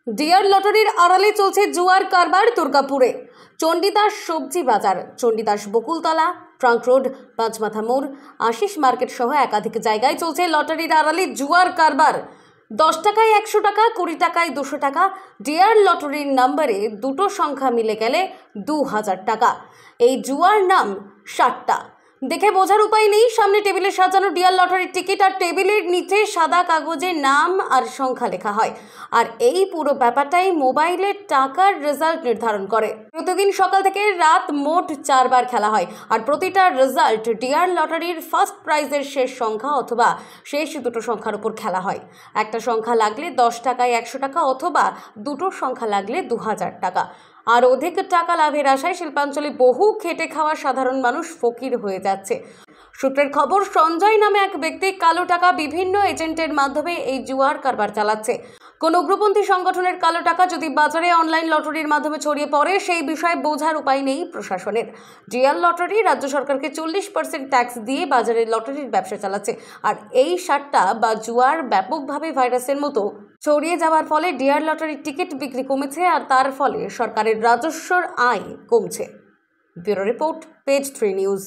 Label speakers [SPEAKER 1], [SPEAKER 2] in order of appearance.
[SPEAKER 1] Deer লটারির আড়ালে চলছে জুয়ার কারবার দুর্গাপুরে। চণ্ডীদাস সবজি বাজার, চণ্ডীদাস বকুলতলা, ট্রাঙ্ক রোড, পাঁচমাথা মোড়, আশিস মার্কেট সহ একাধিক জায়গায় চলছে লটারির আড়ালে জুয়ার কারবার। 10 টাকায় 100 টাকা, 20 টাকায় 200 টাকা। ডিয়ার লটারির নাম্বারে দুটো সংখ্যা মিলে গেলে 2000 টাকা। এই জুয়ার নাম 60টা। দেখে বোঝার উপায় নেই, সামনে টেবিলে সাজানো ডিয়ার লটারির টিকিট আর টেবিলের নিচে সাদা কাগজে নাম আর সংখ্যা লেখা হয়। আর এই পুরো ব্যাপারটাই মোবাইলের টাকার রেজাল্ট নির্ধারণ করে। প্রতিদিন সকাল থেকে রাত মোট 4 বার খেলা হয়, আর প্রতিটা রেজাল্ট ডিয়ার লটারির ফার্স্ট প্রাইজের শেষ সংখ্যা অথবা শেষ দুটো সংখ্যার উপর খেলা হয়। একটা সংখ্যা লাগলে 10 টাকায় 100 টাকা অথবা দুটো সংখ্যা লাগলে 2000 টাকা। আর অধিক টাকা লাভের আশায় শিল্পাঞ্চলে বহু খেটে খাওয়া সাধারণ মানুষ ফকির হয়ে যাচ্ছে। সূত্রের খবর, সঞ্জয় নামে এক ব্যক্তি কালো টাকা বিভিন্ন এজেন্টের মাধ্যমে এই জুয়ার কারবার চালাচ্ছে। কোন উগ্রপন্থী সংগঠনের কালো টাকা যদি বাজারে অনলাইন লটারির মাধ্যমে ছড়িয়ে পড়ে, সেই বিষয়ে বোঝার উপায় নেই প্রশাসনের। ডিয়ার লটারি রাজ্য সরকারকে 40% ট্যাক্স দিয়ে বাজারে লটারির ব্যবসা চালাচ্ছে। আর এই সাট্টা বা জুয়ার ব্যাপকভাবে ভাইরাসের মতো ছড়িয়ে যাওয়ার ফলে ডিয়ার লটারির টিকিট বিক্রি কমেছে, আর তার ফলে সরকারের রাজস্বর আয় কমছে। Bureau report, page 3 news.